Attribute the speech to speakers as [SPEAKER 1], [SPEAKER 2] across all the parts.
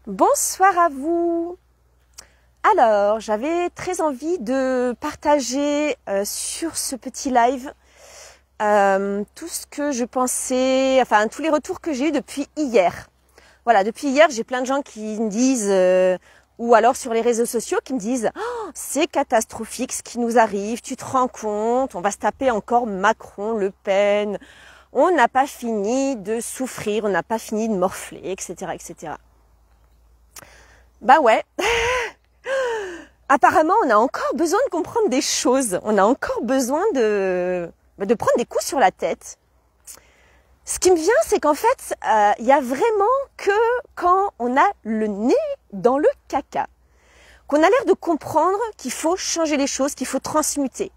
[SPEAKER 1] Bonsoir à vous. Alors, j'avais très envie de partager sur ce petit live tout ce que je pensais, enfin tous les retours que j'ai eu depuis hier. Voilà, depuis hier, j'ai plein de gens qui me disent, ou alors sur les réseaux sociaux, qui me disent oh, c'est catastrophique ce qui nous arrive, tu te rends compte, on va se taper encore Macron, Le Pen, on n'a pas fini de souffrir, on n'a pas fini de morfler, etc., etc. Bah ouais, apparemment on a encore besoin de comprendre des choses, on a encore besoin de prendre des coups sur la tête. Ce qui me vient, c'est qu'en fait, il y a vraiment que quand on a le nez dans le caca, qu'on a l'air de comprendre qu'il faut changer les choses, qu'il faut transmuter.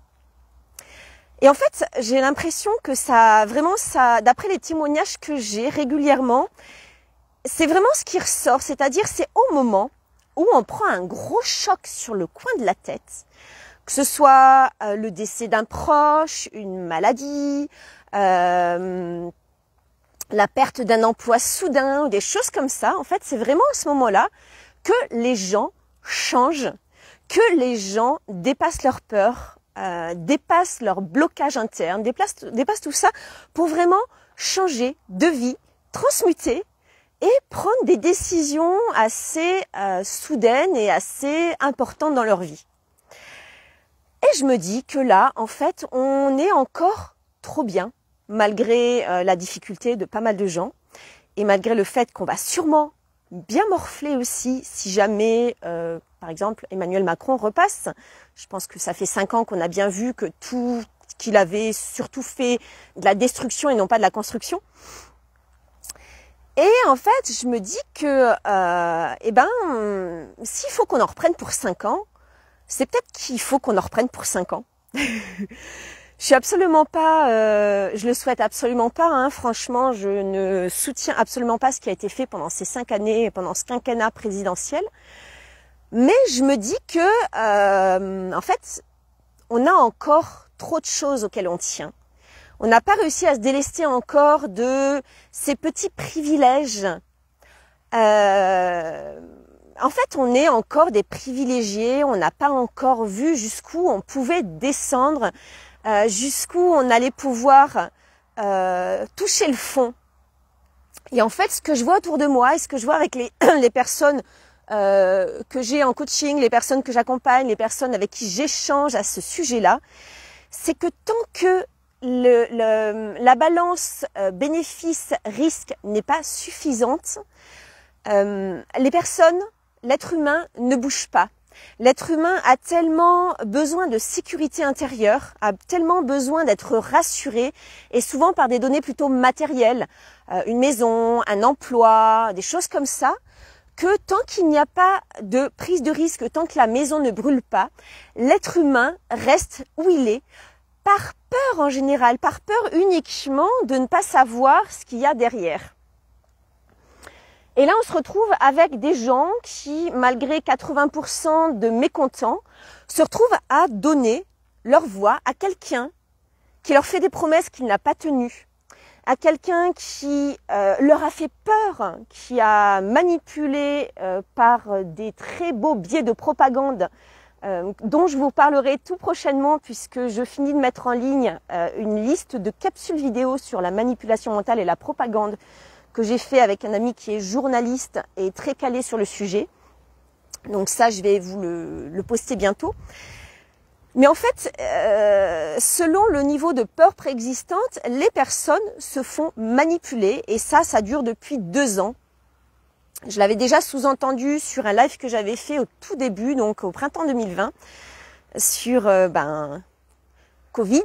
[SPEAKER 1] Et en fait, j'ai l'impression que ça, d'après les témoignages que j'ai régulièrement, c'est vraiment ce qui ressort, c'est-à-dire c'est au moment où on prend un gros choc sur le coin de la tête, que ce soit le décès d'un proche, une maladie, la perte d'un emploi soudain ou des choses comme ça. En fait, c'est vraiment à ce moment-là que les gens changent, que les gens dépassent leur peur, dépassent leur blocage interne, dépassent tout ça pour vraiment changer de vie, transmuter et prendre des décisions assez soudaines et assez importantes dans leur vie. Et je me dis que là, en fait, on est encore trop bien, malgré la difficulté de pas mal de gens, et malgré le fait qu'on va sûrement bien morfler aussi si jamais, par exemple, Emmanuel Macron repasse. Je pense que ça fait 5 ans qu'on a bien vu que tout qu'il avait surtout fait de la destruction et non pas de la construction. Et en fait, je me dis que, s'il faut qu'on en reprenne pour 5 ans, c'est peut-être qu'il faut qu'on en reprenne pour 5 ans. Je suis absolument pas, je le souhaite absolument pas, hein. Franchement, je ne soutiens absolument pas ce qui a été fait pendant ces 5 années, pendant ce quinquennat présidentiel. Mais je me dis que, en fait, on a encore trop de choses auxquelles on tient. On n'a pas réussi à se délester encore de ces petits privilèges. En fait, on est encore des privilégiés. On n'a pas encore vu jusqu'où on pouvait descendre, jusqu'où on allait pouvoir toucher le fond. Et en fait, ce que je vois autour de moi et ce que je vois avec les personnes que j'ai en coaching, les personnes que j'accompagne, les personnes avec qui j'échange à ce sujet-là, c'est que tant que la balance bénéfice-risque n'est pas suffisante, les personnes, l'être humain ne bouge pas. L'être humain a tellement besoin de sécurité intérieure, a tellement besoin d'être rassuré, et souvent par des données plutôt matérielles, une maison, un emploi, des choses comme ça, que tant qu'il n'y a pas de prise de risque, tant que la maison ne brûle pas, l'être humain reste où il est, par peur en général, par peur uniquement de ne pas savoir ce qu'il y a derrière. Et là, on se retrouve avec des gens qui, malgré 80% de mécontents, se retrouvent à donner leur voix à quelqu'un qui leur fait des promesses qu'il n'a pas tenues, à quelqu'un qui leur a fait peur, qui a manipulé par des très beaux biais de propagande, dont je vous parlerai tout prochainement puisque je finis de mettre en ligne une liste de capsules vidéo sur la manipulation mentale et la propagande que j'ai fait avec un ami qui est journaliste et très calé sur le sujet. Donc ça, je vais vous le poster bientôt. Mais en fait, selon le niveau de peur préexistante, les personnes se font manipuler et ça dure depuis 2 ans. Je l'avais déjà sous-entendu sur un live que j'avais fait au tout début, donc au printemps 2020, sur Covid,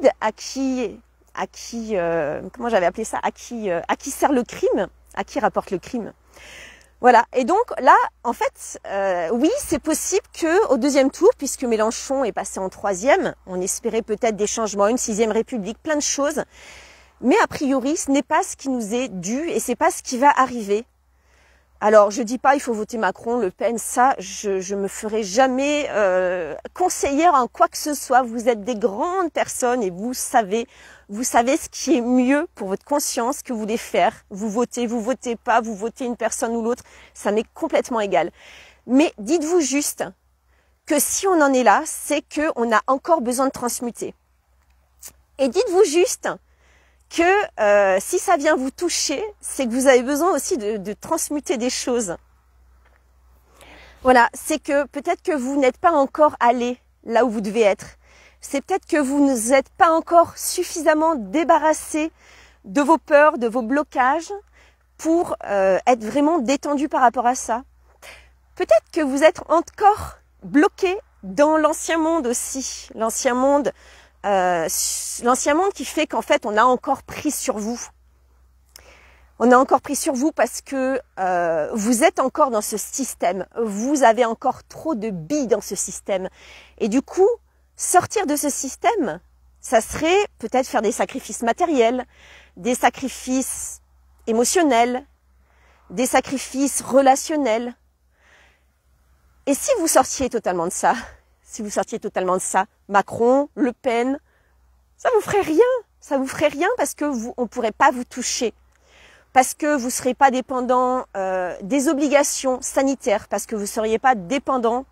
[SPEAKER 1] comment j'avais appelé ça, à qui sert le crime, à qui rapporte le crime. Voilà. Et donc là, en fait, oui, c'est possible que au 2e tour, puisque Mélenchon est passé en 3e, on espérait peut-être des changements, une 6e République, plein de choses. Mais a priori, ce n'est pas ce qui nous est dû et c'est pas ce qui va arriver. Alors, je dis pas il faut voter Macron, Le Pen, ça, je me ferai jamais conseillère en quoi que ce soit. Vous êtes des grandes personnes et vous savez ce qui est mieux pour votre conscience que vous voulez faire. Vous votez pas, vous votez une personne ou l'autre, ça m'est complètement égal. Mais dites-vous juste que si on en est là, c'est qu'on a encore besoin de transmuter. Et dites-vous juste que si ça vient vous toucher, c'est que vous avez besoin aussi de transmuter des choses. Voilà, c'est que peut-être que vous n'êtes pas encore allé là où vous devez être. C'est peut-être que vous ne êtes pas encore suffisamment débarrassé de vos peurs, de vos blocages pour être vraiment détendu par rapport à ça. Peut-être que vous êtes encore bloqué dans l'ancien monde aussi, l'ancien monde qui fait qu'en fait on a encore pris sur vous. On a encore pris sur vous parce que vous êtes encore dans ce système. Vous avez encore trop de billes dans ce système. Et du coup, sortir de ce système, ça serait peut-être faire des sacrifices matériels, des sacrifices émotionnels, des sacrifices relationnels. Et si vous sortiez totalement de ça, Macron, Le Pen, ça vous ferait rien. Ça vous ferait rien parce que on pourrait pas vous toucher. Parce que vous ne serez pas dépendant des obligations sanitaires, parce que vous ne seriez pas dépendant,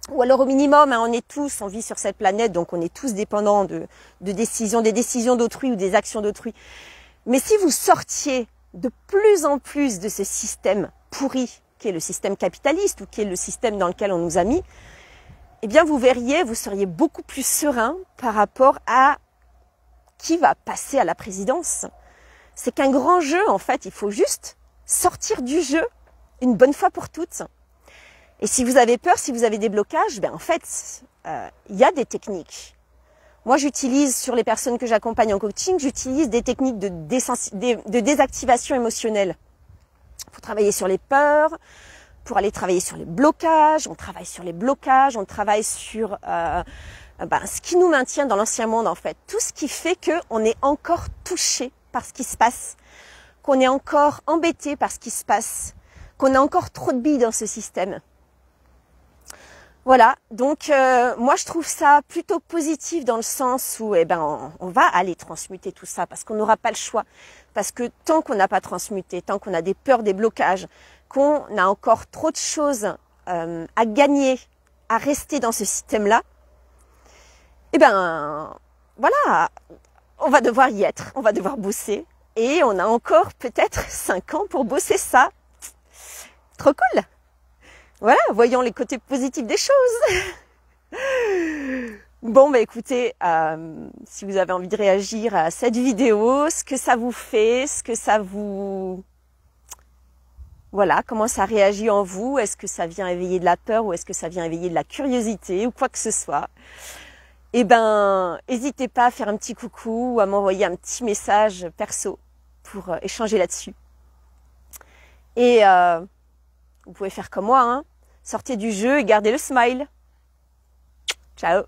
[SPEAKER 1] ou alors au minimum, on vit sur cette planète, donc on est tous dépendants des décisions d'autrui ou des actions d'autrui. Mais si vous sortiez de plus en plus de ce système pourri, qui est le système capitaliste, ou qui est le système dans lequel on nous a mis, eh bien vous seriez beaucoup plus serein par rapport à qui va passer à la présidence. C'est qu'un grand jeu, en fait, il faut juste sortir du jeu une bonne fois pour toutes. Et si vous avez peur, si vous avez des blocages, en fait, il y a des techniques. Moi, j'utilise, sur les personnes que j'accompagne en coaching, j'utilise des techniques de désactivation émotionnelle. Pour travailler sur les peurs, pour aller travailler sur les blocages, on travaille sur les blocages, on travaille sur ce qui nous maintient dans l'ancien monde, en fait. Tout ce qui fait qu'on est encore touché par ce qui se passe, qu'on est encore embêté par ce qui se passe, qu'on a encore trop de billes dans ce système. Voilà, donc moi je trouve ça plutôt positif dans le sens où on va aller transmuter tout ça parce qu'on n'aura pas le choix. Parce que tant qu'on n'a pas transmuté, tant qu'on a des peurs, des blocages, qu'on a encore trop de choses à gagner, à rester dans ce système-là, voilà, on va devoir y être, on va devoir bosser. Et on a encore peut-être 5 ans pour bosser ça. Trop cool! Voilà, voyons les côtés positifs des choses. Bon, écoutez, si vous avez envie de réagir à cette vidéo, ce que ça vous fait, voilà, comment ça réagit en vous, est-ce que ça vient éveiller de la peur ou est-ce que ça vient éveiller de la curiosité ou quoi que ce soit. N'hésitez pas à faire un petit coucou ou à m'envoyer un petit message perso pour échanger là-dessus. Et vous pouvez faire comme moi, sortez du jeu et gardez le smile. Ciao!